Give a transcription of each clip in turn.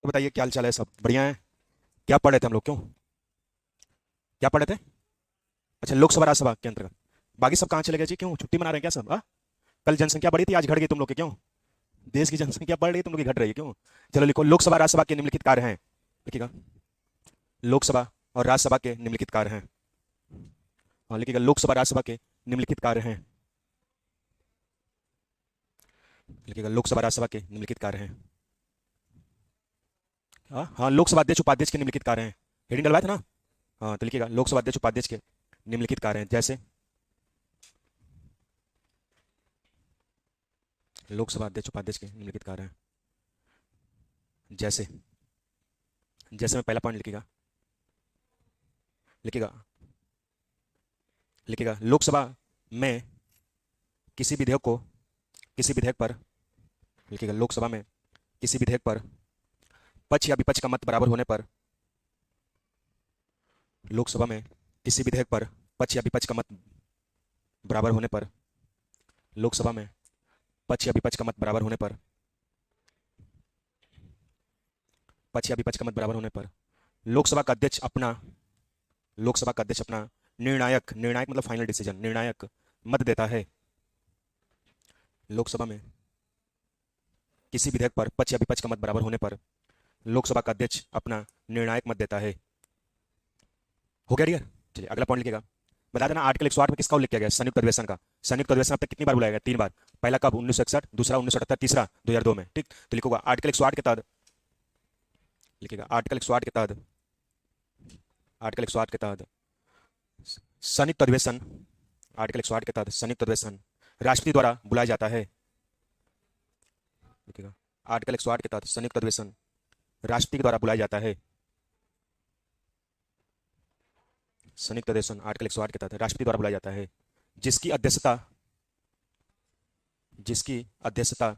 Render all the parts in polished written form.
तो बताइए क्या हाल चाल है, सब बढ़िया है। क्या पढ़ रहे थे हम लोग, क्यों क्या पढ़ रहे थे? अच्छा, लोकसभा राज्यसभा के अंतर्गत। बाकी सब कहाँ चले गए जी, क्यों छुट्टी मना रहे हैं क्या सब? कल जनसंख्या बढ़ी थी, आज घट गई तुम लोग की, क्यों? देश की जनसंख्या बढ़ रही है, तुम लोग की घट रही है, क्यों? चलो लिखो, लोकसभा राज्यसभा के निम्नलिखित कार्य हैं। लिखिएगा, लोकसभा और राज्यसभा के निम्नलिखित कार्य हैं। हाँ लिखिएगा, लोकसभा राज्यसभा के निम्नलिखित कार्य हैं। लिखिएगा, लोकसभा राज्यसभा के निम्नलिखित कार्य हैं। हाँ हाँ, लोकसभा अध्यक्ष उपाध्यक्ष के निम्नलिखित कार्य हैं। हेडिंग डलवाया था ना? हाँ तो लिखिएगा, लोकसभा अध्यक्ष उपाध्यक्ष के निम्नलिखित कार्य हैं, जैसे लोकसभा अध्यक्ष उपाध्यक्ष के निम्नलिखित कार्य हैं। जैसे जैसे में पहला पॉइंट लिखिएगा, लिखिएगा लिखिएगा लोकसभा में किसी विधेयक को किसी विधेयक पर, लिखिएगा लोकसभा में किसी विधेयक पर पक्ष या विपक्ष का मत बराबर होने पर, लोकसभा में किसी विधेयक पर पक्ष या विपक्ष का मत बराबर होने पर, लोकसभा में पक्ष या विपक्ष का मत बराबर होने पर, पक्ष या विपक्ष का मत बराबर होने पर लोकसभा का अध्यक्ष अपना निर्णायक निर्णायक मतलब फाइनल डिसीजन, निर्णायक मत देता है। लोकसभा में किसी विधेयक पर पक्ष या विपक्ष का मत बराबर होने पर लोकसभा का अध्यक्ष अपना निर्णायक मत देता है। हो गया डियर? चलिए अगला पॉइंट लिखिएगा। बता देना, आर्टिकल 108 में किसका उल्लेख किया गया? संयुक्त अधिवेशन का। संयुक्त अधिवेशन अब तक कितनी बार बुलाया गया? 3 बार। पहला कब? 1961, दूसरा 1978, तीसरा 2002 में। ठीक, तो लिखूंगा आर्टिकल 108 के तहत, लिखिएगा आर्टिकल 108 के तहत, आर्टिकल 108 के तहत संयुक्त अधिवेशन, आर्टिकल 108 के तहत संयुक्त अधिवेशन राष्ट्रपति द्वारा बुलाया जाता है। लिखिएगा, आर्टिकल 108 के तहत संयुक्त अधिवेशन राष्ट्रपति के द्वारा बुलाया जाता है। संयुक्त अधिवेशन आर्टिकल 108 के तहत राष्ट्रपति द्वारा बुलाया जाता है, जिसकी अध्यक्षता जिसकी अध्यक्षता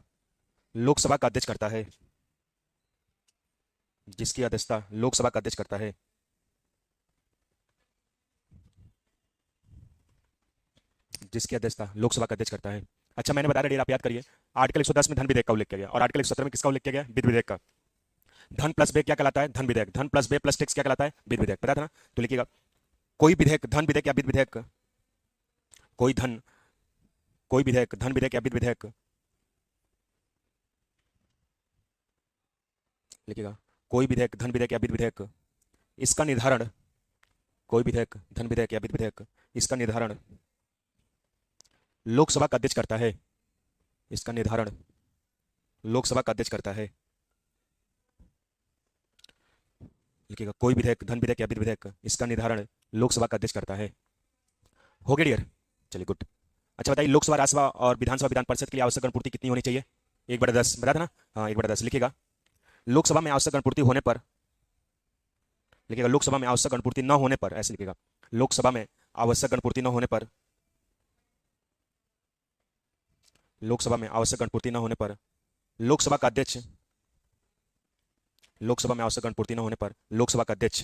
लोकसभा का अध्यक्ष करता है, जिसकी अध्यक्षता लोकसभा का अध्यक्ष करता है। जिसकी अध्यक्षता लोकसभा का अध्यक्ष करता है। अच्छा, मैंने बताया डेट, आप याद करिए। आर्टिकल 110 में धन विधेयक का उल्लेख किया गया और आर्टिकल 117 में किसका उल्लेख किया गया? विधि विधेयक का। धन प्लस व्यय क्या कहलाता है? धन विधेयक। धन प्लस व्यय प्लस टैक्स क्या कहलाता है? विधि विधेयक। पता था ना? तो लिखिएगा, कोई विधेयक धन विधेयक या विधि विधेयक, कोई धन कोई विधेयक धन विधेयक या विधि विधेयक, लिखिएगा कोई विधेयक धन विधेयक या विधि विधेयक, इसका निर्धारण, कोई विधेयक धन विधेयक या विधि विधेयक, इसका निर्धारण लोकसभा का अध्यक्ष करता है। इसका निर्धारण लोकसभा का अध्यक्ष करता है। लिखिएगा, कोई विधेयक धन विधेयक या विधि विधेयक, इसका निर्धारण लोकसभा का अध्यक्ष करता है। हो गया डियर? चलिए गुड। अच्छा बताइए, लोकसभा राज्यसभा और विधानसभा विधान परिषद के लिए आवश्यक गणपूर्ति कितनी होनी चाहिए? 1/10, बता था ना? हाँ 1/10। लिखिएगा, लोकसभा में आवश्यक गणपूर्ति होने पर, लिखिएगा लोकसभा में आवश्यक गणपूर्ति न होने पर, ऐसे लिखिएगा, लोकसभा में आवश्यक गणपूर्ति न होने पर, लोकसभा में आवश्यक गणपूर्ति न होने पर लोकसभा का अध्यक्ष, लोकसभा में आवश्यक गणपूर्ति न होने पर लोकसभा का अध्यक्ष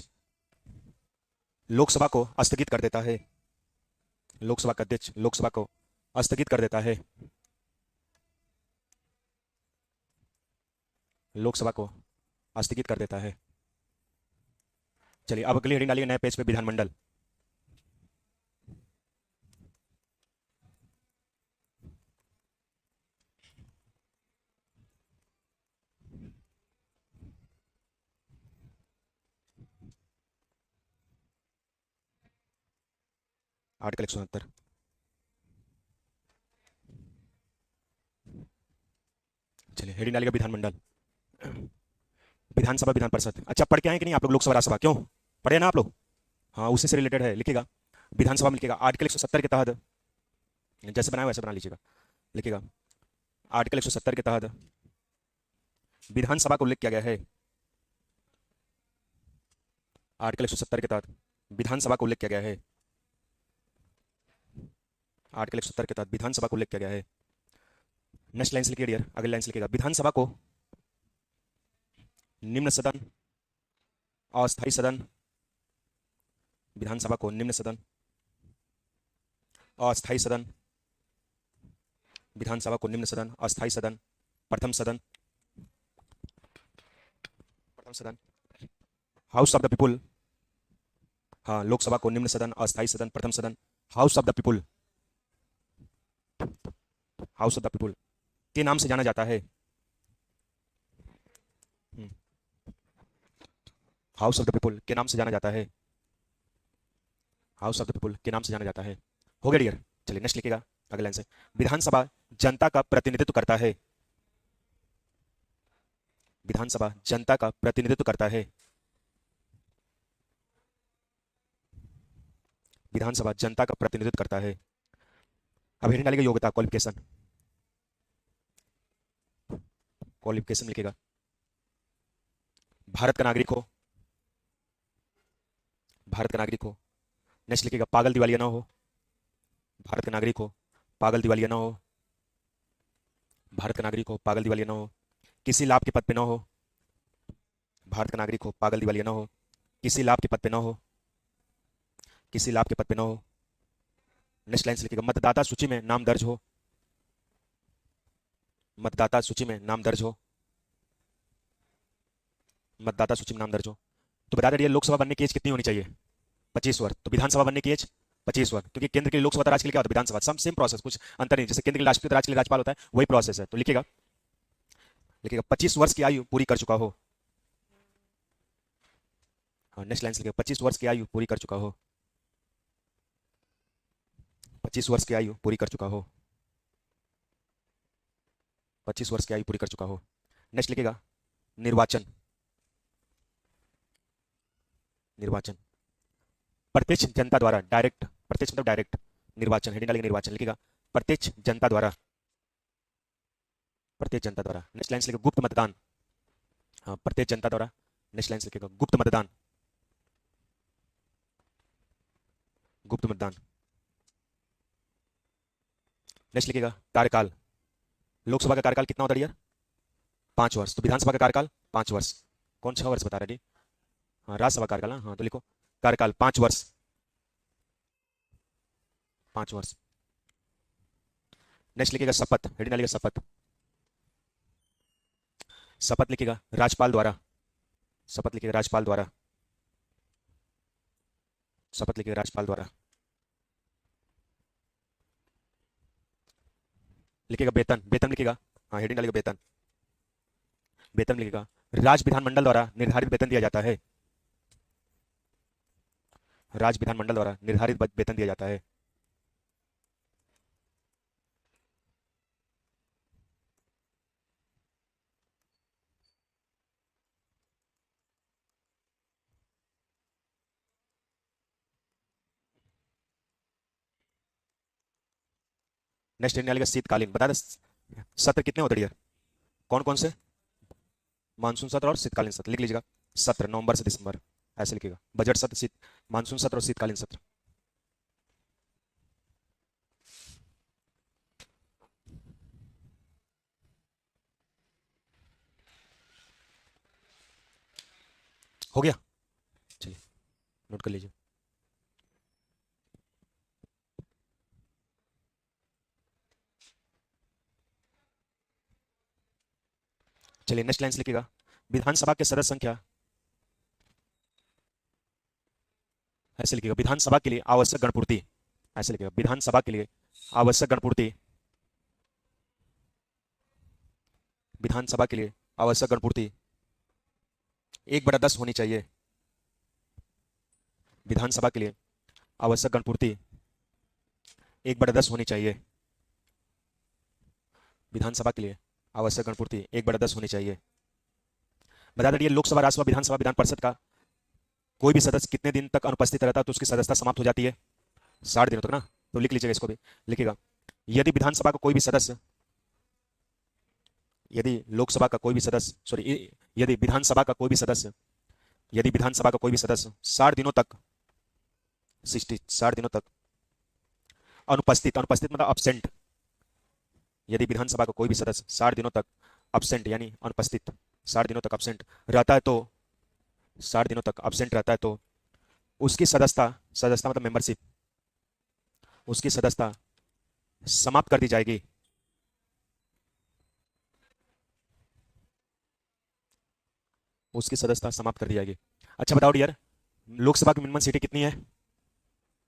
लोकसभा को स्थगित कर देता है। लोकसभा का अध्यक्ष लोकसभा को स्थगित कर देता है। लोकसभा को स्थगित कर देता है। चलिए अब अगली हेडिंग डालिए नए पेज पे, विधानमंडल। आर्टिकल 169। चलिए हेडिंग डालिएगा विधानमंडल। विधानसभा विधान परिषद। अच्छा पढ़ के आए कि नहीं आप लोग लोकसभा राज्यसभा? क्यों पढ़े ना आप लोग? हाँ उसी से रिलेटेड है। लिखिएगा, विधानसभा में लिखिएगा आर्टिकल 170 के तहत, जैसे बनाया वैसे बना लीजिएगा। लिखिएगा, आर्टिकल 170 के तहत विधानसभा को उल्लेख किया गया है। आर्टिकल 170 के तहत विधानसभा को उल्लेख किया गया है। आर्टिकल 170 के तहत विधानसभा को उल्लेख किया गया है। नेक्स्ट लाइन लिखिए डियर, अगली लाइन लिखिएगा, विधानसभा को निम्न सदन, अस्थायी सदन, विधानसभा को निम्न सदन, अस्थायी सदन, विधानसभा को निम्न सदन, अस्थायी सदन, प्रथम सदन, प्रथम सदन, हाउस ऑफ द पीपुल। हाँ, लोकसभा को निम्न सदन, अस्थायी सदन, प्रथम सदन, house of the people, house of the people के नाम से जाना जाता है। हाउस ऑफ द पीपुल के नाम से जाना जाता है, हाउस ऑफ द पीपुल के नाम से जाना जाता है। हो गया डियर। चलिए नेक्स्ट लिखिएगा अगले लाइन से। विधानसभा जनता का प्रतिनिधित्व करता है, विधानसभा जनता का प्रतिनिधित्व करता है, विधानसभा जनता का प्रतिनिधित्व करता है। अब हेडिंग डालेगा योग्यता, क्वालिफिकेशन, क्वालिफिकेशन लिखेगा भारत का नागरिक हो, भारत का नागरिक हो। नेक्स्ट लिखेगा पागल दिवालिया ना हो, भारत का नागरिक हो, पागल दिवालिया ना हो, भारत का नागरिक हो, पागल दिवालिया ना हो, किसी लाभ के पद पे ना हो, भारत का नागरिक हो, पागल दिवालिया ना हो, किसी लाभ के पद पे ना हो, किसी लाभ के पद पे ना हो। नेक्स्ट लाइन से लिखेगा मतदाता सूची में नाम दर्ज हो, मतदाता सूची में नाम दर्ज हो, मतदाता सूची में नाम दर्ज हो। तो बता दें लोकसभा बनने की एज कितनी होनी चाहिए? 25 वर्ष। तो विधानसभा बनने की एज 25 वर्ष, क्योंकि केंद्र के लिए लोकसभा, राज्य के लिए क्या होता है? विधानसभा। सेम प्रोसेस, कुछ अंतर नहीं। जैसे केंद्र के लिए राष्ट्रपति, राज्य के लिए राज्यपाल होता है, वही प्रोसेस है। तो लिखेगा, लिखेगा 25 वर्ष की आयु पूरी कर चुका हो। हाँ, नेक्स्ट लाइन से लिखेगा 25 वर्ष की आयु पूरी कर चुका हो, 25 वर्ष की आयु पूरी कर चुका हो, 25 वर्ष की आयु पूरी कर चुका हो। नेक्स्ट लिखेगा निर्वाचन, निर्वाचन प्रत्यक्ष जनता द्वारा, डायरेक्ट, प्रत्यक्ष मतलब डायरेक्ट, निर्वाचन, हेडिंग डालेंगे निर्वाचन, लिखेगा प्रत्यक्ष जनता द्वारा, प्रत्यक्ष जनता द्वारा। नेक्स्ट लाइन से लिखेगा गुप्त मतदान, हाँ प्रत्यक्ष जनता द्वारा। नेक्स्ट लाइन से लिखेगा गुप्त मतदान, गुप्त मतदान। नेक्स्ट लिखेगा कार्यकाल, लोकसभा का कार्यकाल कितना होता है यार? 5 वर्ष। तो विधानसभा का कार्यकाल 5 वर्ष। कौन 6 वर्ष बता रहे? हाँ, राज्यसभा कार्यकाल। हाँ, तो लिखो कार्यकाल 5 वर्ष, 5 वर्ष। नेक्स्ट लिखेगा शपथ, हेडिंग डालेगा शपथ, शपथ लिखेगा राज्यपाल द्वारा, शपथ लिखेगा राज्यपाल द्वारा, शपथ लिखेगा राज्यपाल द्वारा। लिखेगा वेतन, वेतन लिखेगा, हाँ हेडिंग डालेगा वेतन, वेतन लिखेगा राज्य विधानमंडल द्वारा निर्धारित वेतन दिया जाता है, राज्य विधानमंडल द्वारा निर्धारित वेतन दिया जाता है। नेक्स्ट हेडिंग डालेगा शीतकालीन, बता दे सत्र कितने होते हैं? कौन कौन से? मानसून सत्र और शीतकालीन सत्र। लिख लीजिएगा सत्र नवंबर से दिसंबर, ऐसे लिखेगा बजट सत्र, शीत, मानसून सत्र और शीतकालीन सत्र। हो गया? चलिए नोट कर लीजिए। चलिए नेक्स्ट लाइन लिखिएगा विधानसभा के सदस्य संख्या, ऐसे लिखिएगा विधानसभा के लिए आवश्यक गणपूर्ति, ऐसे लिखिएगा विधानसभा के लिए आवश्यक गणपूर्ति, विधानसभा के लिए आवश्यक गणपूर्ति 1/10 होनी चाहिए, विधानसभा के लिए आवश्यक गणपूर्ति 1/10 होनी चाहिए, विधानसभा के लिए आवश्यक गणपूर्ति 1/10 होनी चाहिए। बता दें लोकसभा, राज्यसभा, विधानसभा, विधान परिषद का कोई भी सदस्य कितने दिन तक अनुपस्थित रहता है तो उसकी सदस्यता समाप्त हो जाती है? 60 दिनों तक ना। तो लिख लीजिएगा इसको भी, लिखिएगा यदि विधानसभा का कोई भी सदस्य, यदि लोकसभा का कोई भी सदस्य, सॉरी यदि विधानसभा का कोई भी सदस्य, यदि विधानसभा का कोई भी सदस्य 60 दिनों तक, 60 दिनों तक अनुपस्थित, अनुपस्थित मतलब अब्सेंट, यदि विधानसभा का कोई भी सदस्य 60 दिनों तक अब्सेंट यानी अनुपस्थित, 60 दिनों तक अब्सेंट रहता है तो, 60 दिनों तक अब्सेंट रहता है तो उसकी सदस्यता, सदस्यता मतलब मेंबरशिप, उसकी सदस्यता समाप्त कर दी जाएगी, उसकी सदस्यता समाप्त कर दी जाएगी। अच्छा बताओ डियर, लोकसभा की मिनिमम सीटें कितनी है?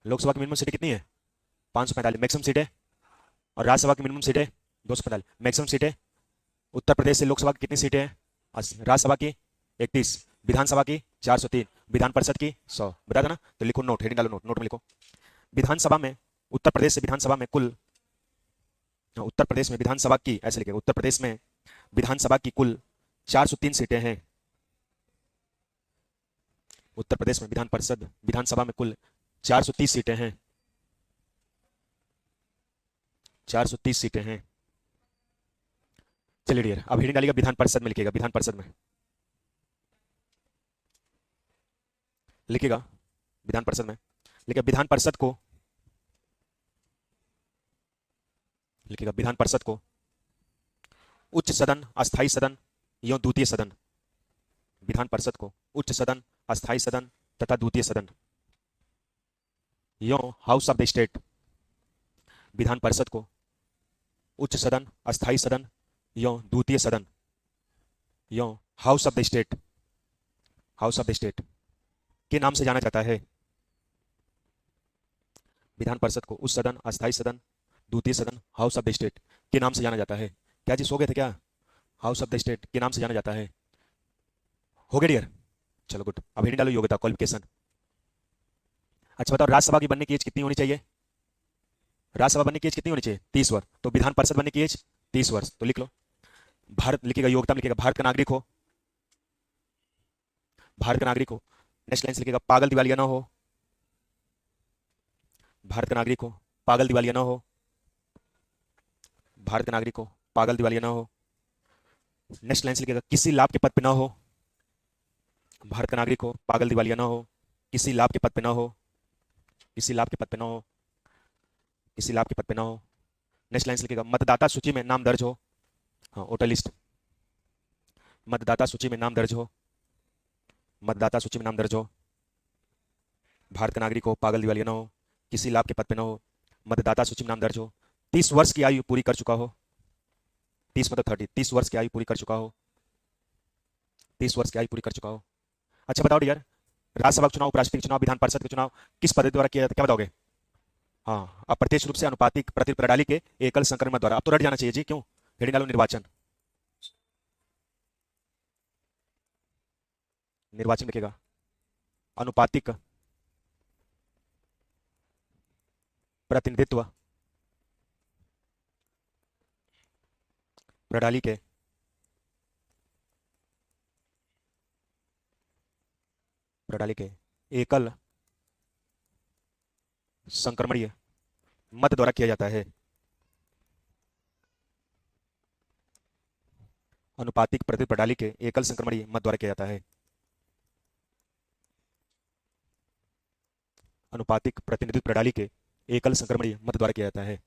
लोकसभा की मिनिमम सीटें कितनी है? 545 मैक्सिमम सीटें। और राज्यसभा की मिनिमम सीटें 245 मैक्सिमम सीटें। उत्तर प्रदेश से लोकसभा की कितनी सीटें हैं? 80। राज्यसभा की 31, विधानसभा की 403, विधान परिषद की 100। बता देना, तो लिखो नोट, हेडिंग डालो नोट, नोट में लिखो। विधानसभा में उत्तर प्रदेश से विधानसभा में कुल, उत्तर प्रदेश में विधानसभा की, ऐसे लिखेगा, उत्तर प्रदेश में विधानसभा की कुल 403 सीटें हैं। उत्तर प्रदेश में विधान परिषद विधानसभा में कुल 430 सीटें हैं। 430 सीटें हैं। चलिए डियर, अब हेडिंग डालिएगा विधान परिषद में, लिखिएगा विधान परिषद में, लिखिएगा विधान परिषद में, लिखिएगा विधान परिषद को, लिखिएगा विधान परिषद को उच्च सदन, अस्थायी सदन एवं द्वितीय सदन। विधान परिषद को उच्च सदन, अस्थायी सदन तथा द्वितीय सदन एवं house of the state. Vidhan Parishad को उच्च सदन, अस्थायी सदन एवं द्वितीय सदन एवं house of the state, house of the state के नाम से जाना जाता है। विधान परिषद को उच्च सदन, अस्थायी सदन, द्वितीय सदन, हाउस ऑफ द स्टेट के नाम से जाना जाता है। क्या जी सो गए थे क्या? हाउस ऑफ द स्टेट के नाम से जाना जाता है। हो गया डियर? चलो गुड। अब हेडिंग डालो योग्यता, क्वालिफिकेशन। अच्छा बताओ, राज्यसभा की बनने की एज कितनी होनी चाहिए? राज्यसभा बनने की एज कितनी होनी चाहिए? 30 वर्ष। तो विधान परिषद बनने की एज 30 वर्ष, तो लिख लो। भारत, लिखिएगा योग्यता में, लिखिएगा भारत का नागरिक हो, भारत का नागरिक हो। नेक्स्ट लाइन से लिखिएगा पागल दिवालिया ना हो, भारत का नागरिक हो, पागल दिवालिया ना हो, भारत का नागरिक हो, पागल दिवालिया ना हो। नेक्स्ट लाइन से लिखिएगा किसी लाभ के पद पे ना हो, भारत का नागरिक हो, पागल दिवालिया ना हो, किसी लाभ के पद पे ना हो, किसी लाभ के पद पे ना हो, किसी लाभ के पद पे ना हो। नेक्स्ट लाइन से लिखिएगा मतदाता सूची में नाम दर्ज हो, हाँ वोटर लिस्ट, मतदाता सूची में नाम दर्ज हो, मतदाता सूची में नाम दर्ज हो, भारत का नागरिक हो, पागल दिवालिया ना हो, किसी लाभ के पद पे ना हो, मतदाता सूची में नाम दर्ज हो, 30 वर्ष की आयु पूरी कर चुका हो, 30 मतलब 30, 30 वर्ष की आयु पूरी कर चुका हो, 30 वर्ष की आयु पूरी कर चुका हो। अच्छा बताओ डियर, राज्यसभा का चुनाव, उपराष्ट्रपति का चुनाव, विधान परिषद का चुनाव किस पद्धति द्वारा किया जाता है? क्या बताओगे? हाँ, अप्रत्यक्ष रूप से अनुपातिक प्रतिनिधि प्रणाली के एकल संक्रमण द्वारा। अब तो रट जाना चाहिए जी, क्यों? हेडिंग डालो निर्वाचन, निर्वाचन लिखेगा अनुपातिक प्रतिनिधित्व प्रणाली के एकल संक्रमणीय मत द्वारा किया जाता है। अनुपातिक प्रतिनिधि प्रणाली के एकल संक्रमणीय मत द्वारा किया जाता है। अनुपातिक प्रतिनिधि प्रणाली के एकल संक्रमणीय मत द्वारा किया जाता है।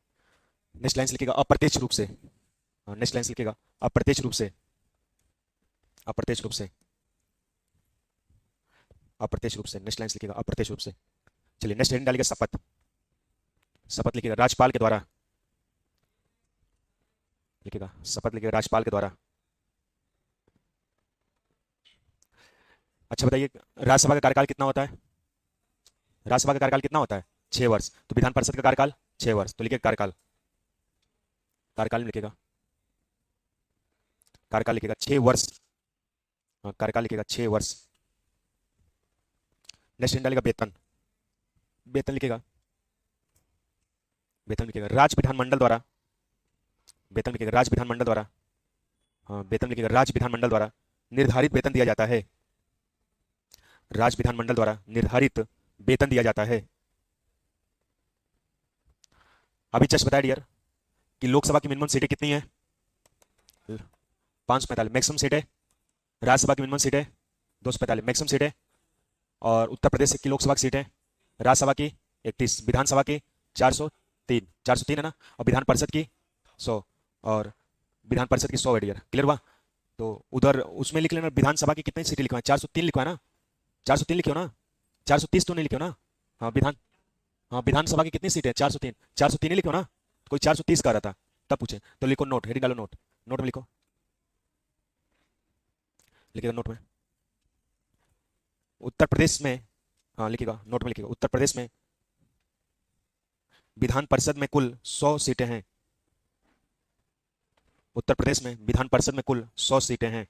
नेक्स्ट लाइन लिखेगा अप्रत्यक्ष रूप से, नेक्स्ट लाइन लिखेगा अप्रत्यक्ष रूप से, अप्रत्यक्ष रूप से, अप्रत्यक्ष रूप से। नेक्स्ट लाइन लिखेगा अप्रत्यक्ष रूप से। चलिए नेक्स्ट हेडिंग डालिएगा शपथ, शपथ लिखेगा राज्यपाल के द्वारा, लिखेगा शपथ लिखेगा राज्यपाल के द्वारा। अच्छा बताइए, राज्यसभा का कार्यकाल कितना होता है? राज्यसभा का कार्यकाल कितना होता है? 6 वर्ष। तो विधान परिषद का कार्यकाल 6 वर्ष, तो लिखिए कार्यकाल, कार्यकाल में लिखेगा, कार्यकाल लिखेगा 6 वर्ष, कार्यकाल लिखेगा 6 वर्ष। नेक्स्ट डालेगा वेतन, वेतन लिखेगा, वेतन लिखेगा राज्य विधानमंडल द्वारा, वेतन लिखेगा राज्य विधानमंडल द्वारा, हाँ वेतन लिखेगा राज्य विधानमंडल द्वारा निर्धारित वेतन दिया जाता है, राज्य विधानमंडल द्वारा निर्धारित वेतन दिया जाता है। अभी जस्ट बताया डियर कि लोकसभा की मिनिमम सीटें कितनी है? 545 मैक्सिमम सीट है। राज्यसभा की मिनिमम सीट है 245 मैक्सिमम सीट है। और उत्तर प्रदेश की लोकसभा की सीट है राज्यसभा की 31, विधानसभा की 403, 403 है ना, और विधान परिषद की 100, और विधान परिषद की 100 है डियर। क्लियर हुआ? तो उधर उसमें लिख लेना विधानसभा की कितनी सीटें लिखवा, 403 लिखवा ना, 403 लिखियो ना, 430 तो नहीं लिखियो ना। हाँ विधान, हाँ विधानसभा की कितनी सीटें? 403, 403 ही लिखो ना, कोई 430 कह रहा था तब पूछे, तो लिखो नोट, हेडिंग डालो नोट, नोट में लिखो, लिखिएगा नोट में उत्तर प्रदेश में, हाँ लिखिएगा, नोट में लिखिएगा, उत्तर प्रदेश में विधान परिषद में कुल 100 सीटें हैं। उत्तर प्रदेश में विधान परिषद में कुल 100 सीटें हैं।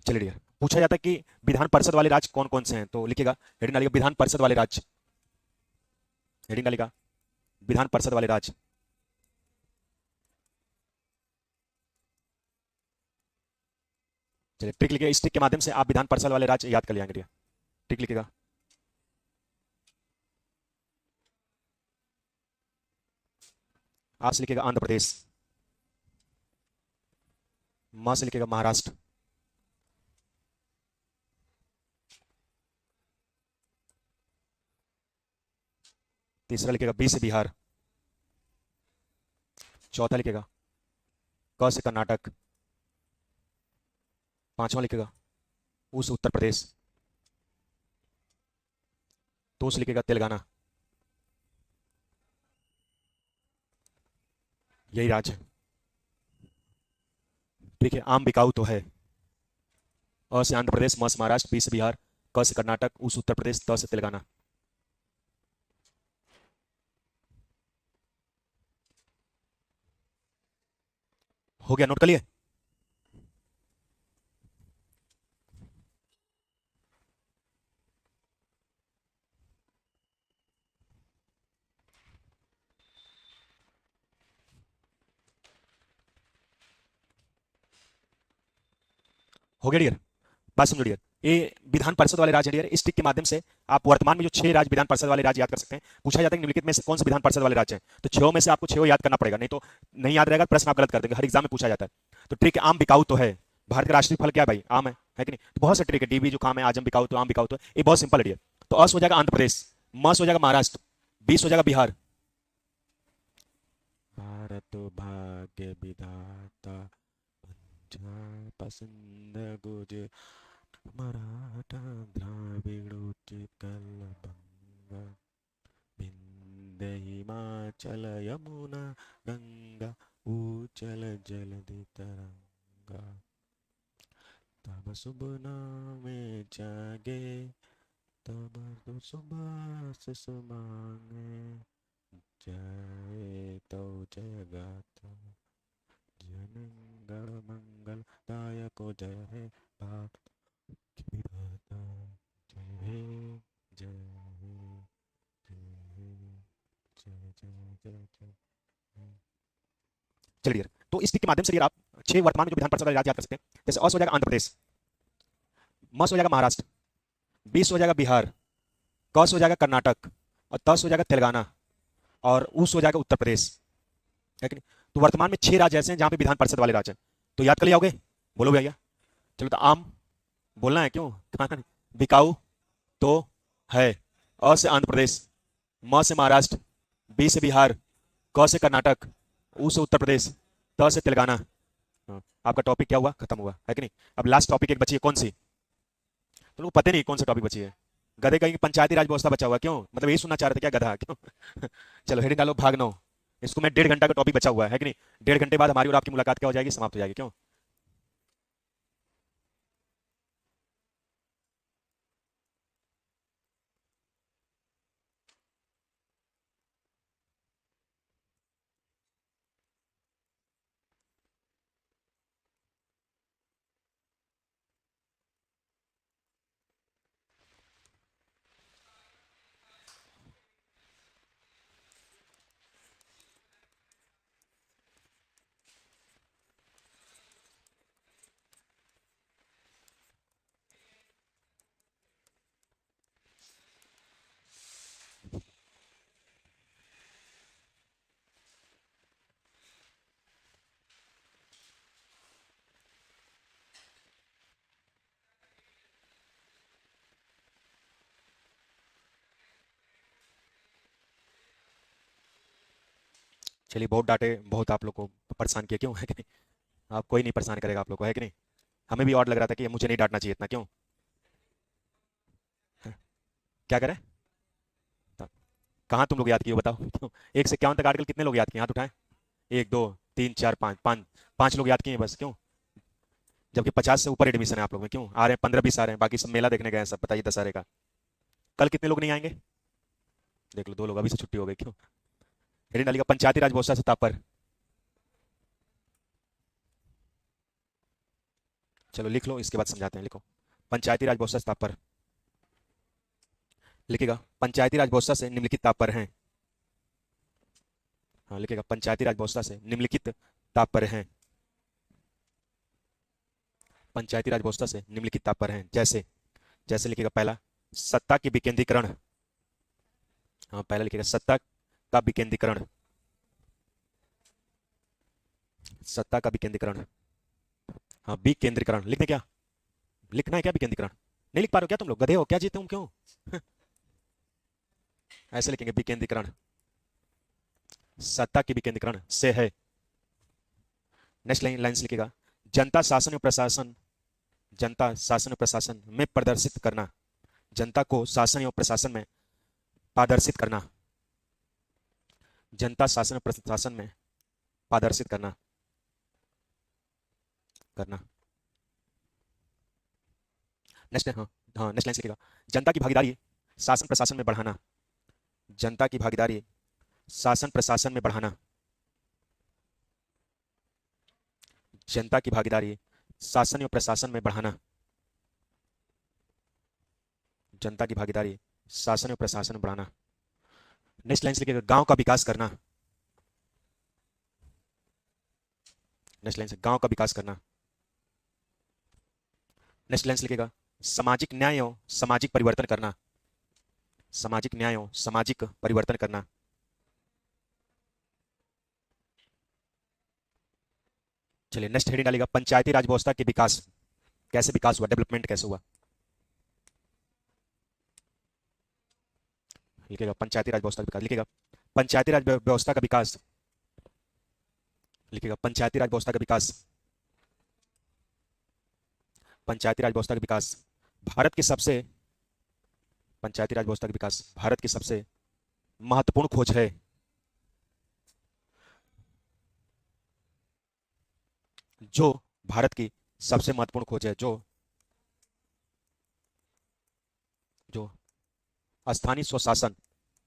चलिए डियर, पूछा जाता है कि विधान परिषद वाले राज्य कौन कौन से हैं, तो लिखिएगा, हेडिंग डालिएगा विधान परिषद वाले राज्य, हेडिंग डालिएगा विधान परिषद वाले राज्य। चलिए ट्रिक लिखिएगा, इस ट्रिक के माध्यम से आप विधान परिषद वाले राज्य याद कर लेंगे डियर। ट्रिक लिखिएगा, आ से लिखिएगा आंध्र प्रदेश, म से लिखिएगा महाराष्ट्र, तीसरा लिखिएगा बी से बिहार, चौथा लिखिएगा क से कर्नाटक, पांचवा लिखिएगा उ से उत्तर प्रदेश, तो से लिखिएगा तेलंगाना। यही राज्य है। ठीक है, आम बिकाऊ तो है। अ से आंध्र प्रदेश, म से महाराष्ट्र, बी से बिहार, क से कर्नाटक, उ से उत्तर प्रदेश, त से तेलंगाना। हो गया, नोट कर लिए? हो गया डियर, बात समझो डियर। ये विधान परिषद वाले राज्य डियर, इस ट्रिक के माध्यम से आप वर्तमान में जो 6 राज्य विधान परिषद वाले राज्य याद कर सकते हैं। पूछा जाता है कि निम्नलिखित में से कौन से विधान परिषद वाले राज्य हैं, तो 6 में से आपको 6 याद करना पड़ेगा, नहीं तो नहीं याद रहेगा, प्रश्न आप गलत कर देंगे, हर एग्जाम में पूछा जाता है। तो ट्रिक आम बिकाऊ तो है, भारत का राष्ट्रीय फल क्या है भाई, आम है कि नहीं? तो बहुत से ट्रिक है, डीबी जो काम है, आजम बिकाऊ तो, आम बिकाऊ तो, ये बहुत सिंपल है डियर। तो अस हो जाएगा आंध्र प्रदेश, मस हो जाएगा महाराष्ट्र, बीस हो जाएगा बिहार। भारत भाग्य विधाता पसंद गुजर मराठा द्राविड़ उत्कल बंगा विंध्य हिमाचल यमुना गंगा उचल जलधि तरंगा तब शुभ नामे जागे तब तो सुबास सुमांगे जय तो जय गाथा जनगण मंगल दायको जय हे भारत की विधाता जय हे जय हे जय हे जय जय जय जय। चलिए, तो इस ट्रिक के माध्यम से आप 6 वर्तमान में जो विधान परिषद वाले राज्य याद कर सकते हैं। जैसे अस हो जाएगा आंध्र प्रदेश, मस हो जाएगा महाराष्ट्र, बीस हो जाएगा बिहार, कस हो जाएगा कर्नाटक और तस हो जाएगा तेलंगाना और उस हो जाएगा उत्तर प्रदेश, है कि नहीं? तो वर्तमान में 6 राज्य ऐसे हैं जहां पे विधान परिषद वाले राज्य हैं। तो याद कर लिया होगे, बोलो भैया। चलो, तो आम बोलना है, क्यों खाना नहीं? बिकाऊ तो है, अ से आंध्र प्रदेश, म से महाराष्ट्र, बी से बिहार, क से कर्नाटक, उ से उत्तर प्रदेश, त से तेलंगाना। हाँ, आपका टॉपिक क्या हुआ, खत्म हुआ, है कि नहीं? अब लास्ट टॉपिक एक बची है, कौन सी? तो लोग पता नहीं कौन सा टॉपिक बची है। गधे कहीं पंचायती राज व्यवस्था बचा हुआ, क्यों? मतलब यही सुनना चाह रहे थे क्या, गधा क्यों? चलो हेडिंग डालो भाग 9। इसको मैं 1.5 घंटा का टॉपिक बचा हुआ है कि नहीं? 1.5 घंटे बाद हमारी और आपकी मुलाकात क्या हो जाएगी, समाप्त हो जाएगी, क्यों? चलिए, बहुत डांटे, बहुत आप लोग को परेशान किया, क्यों, है कि नहीं? आप कोई नहीं परेशान करेगा आप लोग को, है कि नहीं? हमें भी और लग रहा था कि मुझे नहीं डांटना चाहिए इतना, क्यों? हाँ, क्या करें? तो कहाँ तुम लोग याद किए बताओ, क्यों? 1 से 51 तक आर्टिकल कितने लोग याद किए, हाथ उठाएं। 1 2 3 4 5, 5 लोग याद किए बस, क्यों? जबकि 50 से ऊपर एडमिशन है आप लोग में, क्यों आ रहे हैं? 15-20 आ रहे हैं, बाकी सब मेला देखने गए हैं सब, बताइए दशहरे का। कल कितने लोग नहीं आएंगे? देख लो, 2 लोग, अभी से छुट्टी हो गई, क्यों? हेडिंग डालिएगा पंचायती राज व्यवस्था से तात्पर्य। चलो लिख लो, इसके बाद समझाते हैं, लिखो पंचायती राज व्यवस्था से तात्पर्य। लिखेगा पंचायती राज व्यवस्था से निम्नलिखित तात्पर्य हैं। हाँ लिखेगा पंचायती राज व्यवस्था से निम्नलिखित तात्पर्य हैं। पंचायती राज व्यवस्था से निम्नलिखित तात्पर्य हैं, जैसे, जैसे लिखेगा पहला, सत्ता की विकेंद्रीकरण। हाँ पहला लिखेगा सत्ता का विकेंद्रीकरण, सत्ता का विकेंद्रीकरण। हाँ विकेंद्रीकरण लिखने क्या, लिखना है क्या विकेंद्रीकरण? नहीं लिख पा रहे हो क्या तुम लोग? गधे हो क्या? जीते तुम क्यों? ऐसे लिखेंगे विकेंद्रीकरण, सत्ता की विकेंद्रीकरण से है। नेक्स्ट लाइन से लिखेगा जनता शासन और प्रशासन, जनता शासन और प्रशासन में प्रदर्शित करना, जनता को शासन एवं प्रशासन में पारदर्शित करना, जनता शासन और प्रशासन में पारदर्शित करना, करना। नेक्स्ट, हाँ हाँ नेक्स्ट लाइन से लिखेगा जनता की भागीदारी शासन प्रशासन में बढ़ाना, जनता की भागीदारी शासन प्रशासन में बढ़ाना, जनता की भागीदारी शासन एवं प्रशासन में बढ़ाना, जनता की भागीदारी शासन एवं प्रशासन में बढ़ाना। नेक्स्ट लाइन से लिखेगा गांव का विकास करना, नेक्स्ट लाइन से गांव का विकास करना। नेक्स्ट लाइन से लिखेगा सामाजिक न्याय एवं सामाजिक परिवर्तन करना, सामाजिक न्याय एवं सामाजिक परिवर्तन करना। चलिए नेक्स्ट हेडिंग डालेगा पंचायती राज व्यवस्था के विकास, कैसे विकास हुआ, डेवलपमेंट कैसे हुआ। लिखेगा पंचायती राज व्यवस्था का विकास, लिखेगा पंचायती राज व्यवस्था का विकास, लिखेगा पंचायती राज व्यवस्था का विकास, पंचायती राज व्यवस्था का विकास भारत की सबसे, पंचायती राज व्यवस्था का विकास भारत की सबसे महत्वपूर्ण खोज है। जो भारत की सबसे महत्वपूर्ण खोज है, जो जो स्थानीय स्वशासन,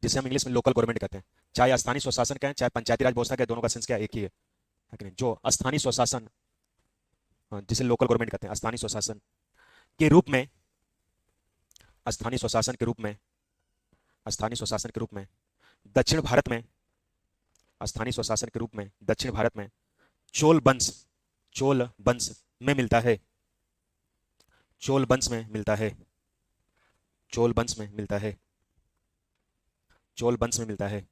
जिसे हम इंग्लिश में लोकल गवर्नमेंट कहते हैं, चाहे स्थानीय स्वशासन कहें चाहे पंचायती राज व्यवस्था कहें, दोनों का सेंस क्या एक ही है कि नहीं? जो स्थानीय स्वशासन, जिसे लोकल गवर्नमेंट कहते हैं, स्थानीय स्वशासन के रूप में, स्थानीय स्वशासन के रूप में, स्थानीय स्वशासन के रूप में दक्षिण भारत में, स्थानीय स्वशासन के रूप में दक्षिण भारत में चोल वंश, चोल वंश में मिलता है, चोल वंश में मिलता है, चोल वंश में मिलता है, चोल वंश में मिलता है।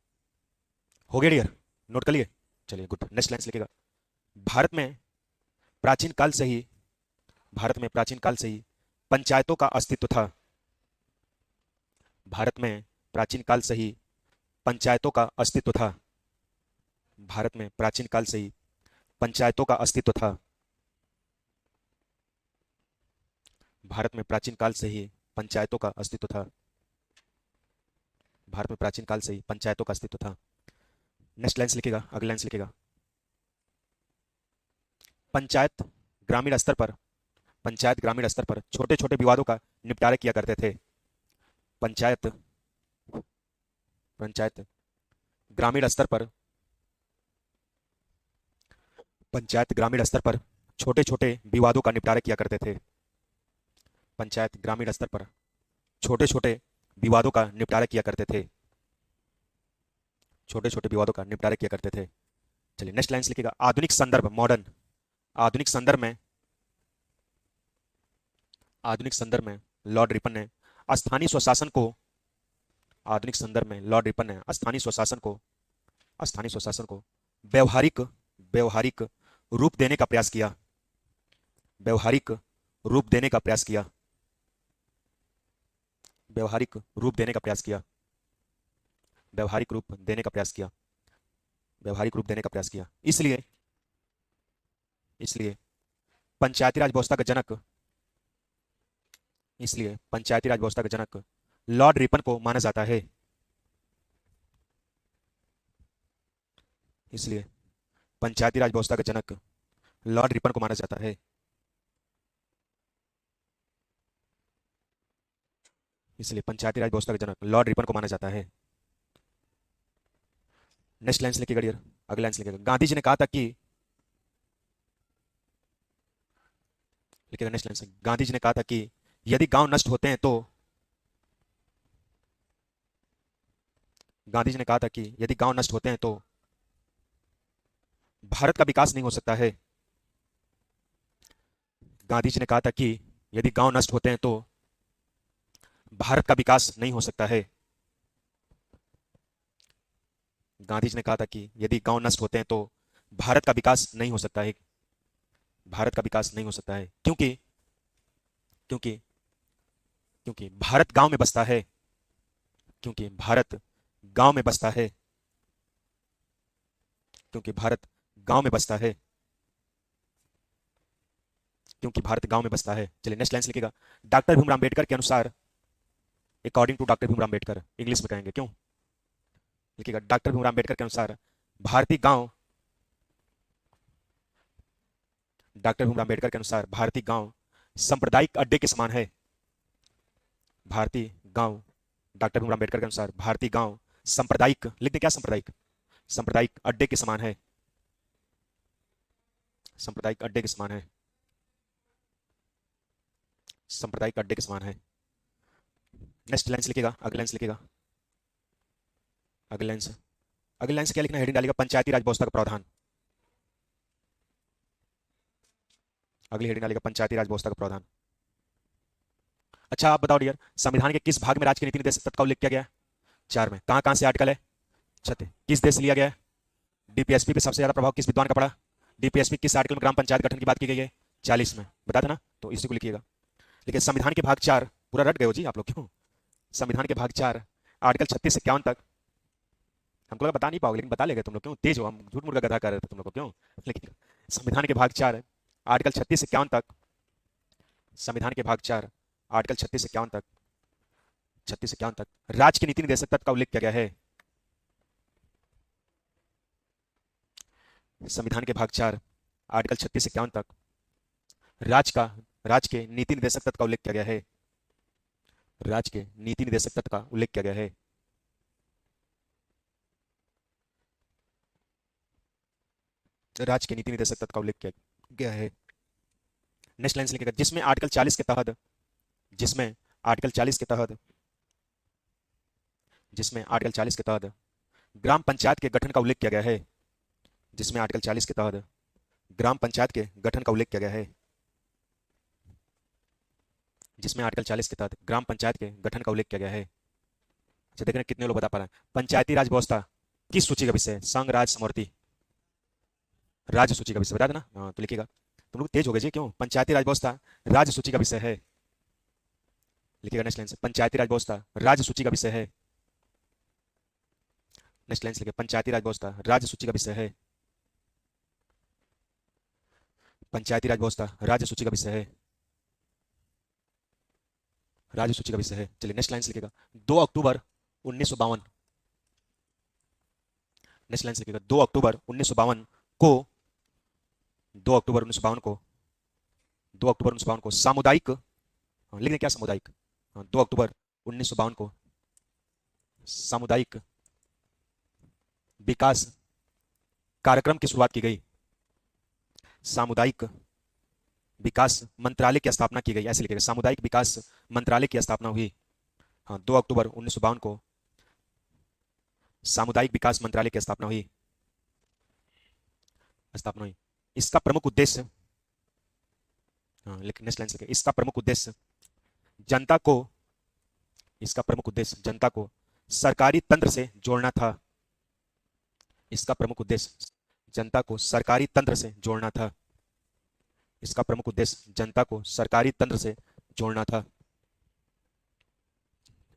हो गया डियर, नोट कर लिए? चलिए गुड। नेक्स्ट लाइन लिखेगा भारत में प्राचीन काल से ही, भारत में प्राचीन काल से ही पंचायतों का अस्तित्व था, भारत में प्राचीन काल से ही पंचायतों का अस्तित्व था, भारत में प्राचीन काल से ही पंचायतों का अस्तित्व था, भारत में प्राचीन काल से ही पंचायतों का अस्तित्व था, भारत में प्राचीन काल से ही पंचायतों का अस्तित्व था। नेक्स्ट लाइन लिखेगा, अगले लाइन लिखेगा पंचायत ग्रामीण स्तर पर, पंचायत ग्रामीण स्तर पर छोटे छोटे विवादों का निपटारा किया करते थे, पंचायत, पंचायत ग्रामीण स्तर पर, पंचायत ग्रामीण स्तर पर छोटे छोटे विवादों का निपटारा किया करते थे, पंचायत ग्रामीण स्तर पर छोटे छोटे विवादों का निपटारा किया करते थे, छोटे छोटे विवादों का निपटारा किया करते थे। चलिए नेक्स्ट लाइन लिखेगा आधुनिक संदर्भ, मॉडर्न, आधुनिक संदर्भ में, आधुनिक संदर्भ में लॉर्ड रिपन ने स्थानीय स्वशासन को, आधुनिक संदर्भ में लॉर्ड रिपन ने स्थानीय स्वशासन को, स्थानीय स्वशासन को व्यवहारिक, व्यवहारिक रूप देने का प्रयास किया, व्यवहारिक रूप देने का प्रयास किया, व्यवहारिक रूप देने का प्रयास किया, व्यवहारिक रूप देने का प्रयास किया, व्यवहारिक रूप देने का प्रयास किया। इसलिए, इसलिए पंचायती राज व्यवस्था का जनक, इसलिए पंचायती राज व्यवस्था का जनक लॉर्ड रिपन को माना जाता है, इसलिए पंचायती राज व्यवस्था का जनक लॉर्ड रिपन को माना जाता है। इसलिए पंचायती राज व्यवस्था के जनक लॉर्ड रिपन को माना जाता है। नेक्स्ट लाइन लिखिएगा डियर, अगला लाइन लिखिएगा। गांधी जी ने कहा था कि, लिखिएगा नेक्स्ट लाइन से, गांधी जी ने कहा था कि यदि गांव नष्ट होते हैं तो, गांधी जी ने कहा था कि यदि गांव नष्ट होते हैं तो भारत का विकास नहीं हो सकता है। गांधी जी ने कहा था कि यदि गांव नष्ट होते हैं तो भारत का विकास नहीं हो सकता है। गांधी जी ने कहा था कि यदि गांव नष्ट होते हैं तो भारत का विकास नहीं हो सकता है। भारत का विकास नहीं हो सकता है क्योंकि क्योंकि क्योंकि भारत गांव में बसता है। क्योंकि भारत गांव में बसता है। क्योंकि भारत गांव में बसता है। क्योंकि भारत गांव में बसता है। चलिए नेक्स्ट लाइन लिखिएगा। डॉक्टर भीमराव अंबेडकर के अनुसार, according to doctor Bhimrao Ambedkar, English में कहेंगे क्यों, लिखिएगा डॉक्टर भीमराव अंबेडकर के अनुसार भारतीय गांव, डॉक्टर भीमराव अंबेडकर के अनुसार भारतीय गांव सांप्रदायिक अड्डे के समान है। भारतीय गांव, डॉक्टर भीमराव अंबेडकर के अनुसार भारतीय गांव सांप्रदायिक, लिख दें क्या, सांप्रदायिक, सांप्रदायिक अड्डे के समान है। सांप्रदायिक अड्डे के समान है। सांप्रदायिक अड्डे के समान है। नेक्स्ट लाइन लिखिएगा, अगले लाइन लिखिएगा, अगले लाइन से, अगले लाइन से क्या लिखना, हेडिंग डालिएगा पंचायती राज व्यवस्था का प्रावधान। अगली हेडिंग डालिएगा पंचायती राज व्यवस्था का प्रावधान। अच्छा आप बताओ डियर, संविधान के किस भाग में राज्य की नीति निर्देशक तत्व का उल्लेख किया गया है? 4 में। कहां कहां से आर्टिकल है? 36। किस देश से लिया गया है? डीपीएसपी पे सबसे ज्यादा प्रभाव किस विद्वान का पड़ा? डीपीएसपी किस आर्टिकल में ग्राम पंचायत गठन की बात की गई है? 40 में। बता था ना, तो इसी को लिखिएगा। लेकिन संविधान के भाग 4, पूरा रट गए हो जी आप लोग क्यों? संविधान के भाग 4 आर्टिकल 36 से 51 तक, हमको लगा बता नहीं पाओगे, लेकिन बता लेंगे तुम लोग, क्यों तेज हो, हम झूठ मूठ का गधा कर रहे थे तुम लोग को क्यों। लेकिन संविधान के भाग 4 आर्टिकल 36 से 51 तक, संविधान के भाग 4 आर्टिकल 36 से 51 तक, 36 से 51 तक राज्य की नीति निर्देशक तत्व का उल्लेख किया गया है। संविधान के भाग 4 आर्टिकल 36 से 51 तक राज्य के नीति निर्देशक तत्व का उल्लेख किया गया है। राज्य के नीति निर्देशक तत्व का उल्लेख किया गया है। राज्य के नीति निर्देशक तत्व का उल्लेख किया गया है। नेक्स्ट लाइन लिखिएगा, जिसमें आर्टिकल 40 के तहत, जिसमें आर्टिकल 40 के तहत, जिसमें आर्टिकल 40 के तहत ग्राम पंचायत के गठन का उल्लेख किया गया है। जिसमें आर्टिकल 40 के तहत ग्राम पंचायत के गठन का उल्लेख किया गया है। जिसमें आर्टिकल 40 के तहत ग्राम पंचायत के गठन का उल्लेख किया गया है। अच्छा देख रहे हैं कितने लोग बता पा रहे हैं। पंचायती राज व्यवस्था किस सूची का विषय है? संघ, राज्य, समवर्ती, राज्य सूची का विषय, बता देना। हाँ तो लिखिएगा, तुम लोग तेज हो गए जी क्यों? पंचायती राज व्यवस्था राज्य सूची का विषय है। लिखिएगा नेक्स्ट लाइन से, पंचायती राज व्यवस्था राज्य सूची का विषय है। नेक्स्ट लाइन से लिखिए, पंचायती राज व्यवस्था राज्य सूची का विषय है। पंचायती राज व्यवस्था राज्य सूची का विषय है। राज्य सूची का विषय है। चलिए नेक्स्ट लाइन से लिखिएगा, 2 अक्टूबर 1952, नेक्स्ट लाइन से लिखिएगा 2 अक्टूबर 1952 को, 2 अक्टूबर 1952 को, 2 अक्टूबर 1952 को सामुदायिक, लिख दें क्या, सामुदायिक, 2 अक्टूबर 1952 को सामुदायिक विकास कार्यक्रम की शुरुआत की गई। सामुदायिक विकास मंत्रालय की स्थापना की गई, ऐसे लिखिएगा, सामुदायिक विकास मंत्रालय की स्थापना हुई। हाँ 2 अक्टूबर 1952 को सामुदायिक विकास मंत्रालय की स्थापना हुई, स्थापना हुई। इसका प्रमुख उद्देश्य, हाँ नेक्स्ट लाइन से, इसका प्रमुख उद्देश्य जनता को, इसका प्रमुख उद्देश्य जनता को सरकारी तंत्र से जोड़ना था। इसका प्रमुख उद्देश्य जनता को सरकारी तंत्र से जोड़ना था। इसका प्रमुख उद्देश्य जनता को सरकारी तंत्र से जोड़ना था।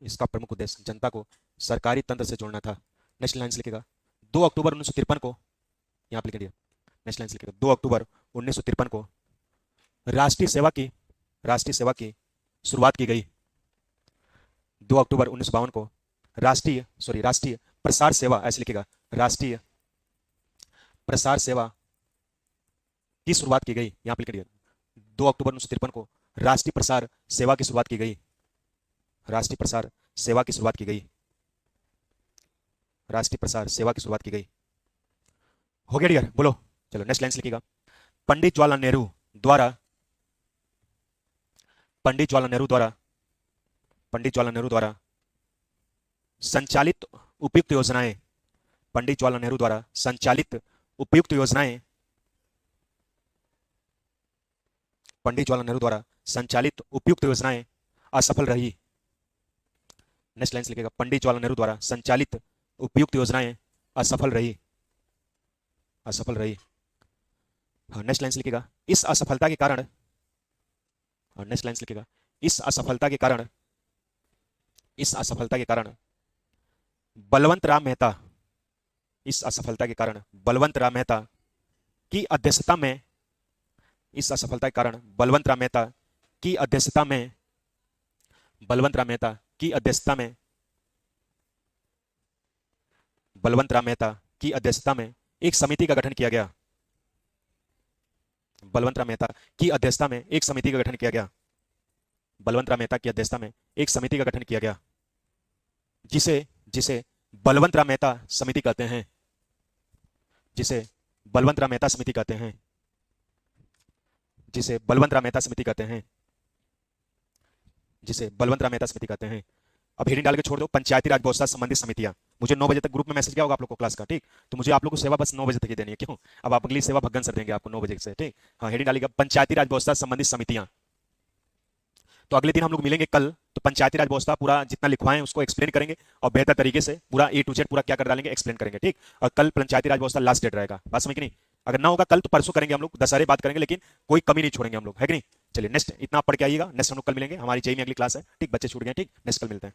इसका प्रमुख उद्देश्य जनता को सरकारी तंत्र से जोड़ना था। नेक्स्ट लाइन लिखिएगा, 2 अक्टूबर 1953 को, यहां पर लिखिए, नेक्स्ट लाइन लिखिएगा, 2 अक्टूबर 1953 को राष्ट्रीय सेवा की शुरुआत की गई। 2 अक्टूबर 1952 को राष्ट्रीय प्रसार सेवा, ऐसे लिखिएगा, राष्ट्रीय प्रसार सेवा की शुरुआत की गई। यहां पर लिखिए 2 अक्टूबर 1953 को राष्ट्रीय प्रसार सेवा की शुरुआत की गई। राष्ट्रीय प्रसार सेवा की शुरुआत की गई? राष्ट्रीय प्रसार सेवा की शुरुआत की गई। हो गया डियर, बोलो। चलो नेक्स्ट लाइन लिखिएगा। पंडित जवाहरलाल नेहरू द्वारा, पंडित जवाहरलाल नेहरू द्वारा, पंडित जवाहरलाल नेहरू द्वारा संचालित उपयुक्त योजनाएं, पंडित जवाहरलाल नेहरू द्वारा संचालित उपयुक्त योजनाएं, पंडित जवाहरलाल नेहरू द्वारा संचालित उपयुक्त योजनाएं असफल रही। नेक्स्ट लाइन लिखिएगा। पंडित जवाहरलाल नेहरू द्वारा संचालित उपयुक्त योजनाएं असफल रही, असफल रही। हाँ, नेक्स्ट लाइन लिखिएगा। इस असफलता के कारण, हाँ, नेक्स्ट लाइन लिखिएगा। इस असफलता के कारण, इस असफलता के कारण बलवंत राम मेहता, इस असफलता के कारण बलवंत राम मेहता की अध्यक्षता में, इस असफलता के कारण बलवंत राम मेहता की अध्यक्षता में, बलवंत राम मेहता की अध्यक्षता में, बलवंत राम मेहता की अध्यक्षता में एक समिति का गठन किया गया। बलवंत राम मेहता की अध्यक्षता में एक समिति का गठन किया गया। बलवंत राम मेहता की अध्यक्षता में एक समिति का गठन किया गया, जिसे जिसे बलवंत राम मेहता समिति कहते हैं, जिसे बलवंत राम मेहता समिति कहते हैं, जिसे बलवंत राम मेहता समिति कहते हैं, जिसे बलवंत राम मेहता समिति कहते हैं। अब हेडिंग डाल के छोड़ दो, पंचायती राज व्यवस्था संबंधित समितियां। मुझे 9 बजे तक ग्रुप में मैसेज किया होगा आप लोग को क्लास का, ठीक। तो मुझे आप लोग को सेवा बस 9 बजे तक ही देनी है, क्यों? अब आप अगली सेवा भगन सर देंगे आपको 9 बजे से, ठीक। हाँ, हेडिंग डालिएगा पंचायती राज व्यवस्था संबंधित समितियां। तो अगले दिन हम लोग मिलेंगे कल, तो पंचायती राज व्यवस्था पूरा जितना लिखवाएं उसको एक्सप्लेन करेंगे और बेहतर तरीके से पूरा A to Z पूरा क्या कर डालेंगे एक्सप्लेन करेंगे, ठीक। और कल पंचायती राज व्यवस्था लास्ट डेट रहेगा, बात समझ कि नहीं? अगर ना होगा कल तो परसों करेंगे हम लोग, दशहरे बात करेंगे, लेकिन कोई कमी नहीं छोड़ेंगे हम लोग, है कि नहीं? चलिए नेक्स्ट इतना पढ़ के आइएगा, नेक्स्ट हम लोग कल मिलेंगे। हमारी जेई में अगली क्लास है, ठीक। बच्चे छूट गए, ठीक। नेक्स्ट कल मिलते हैं।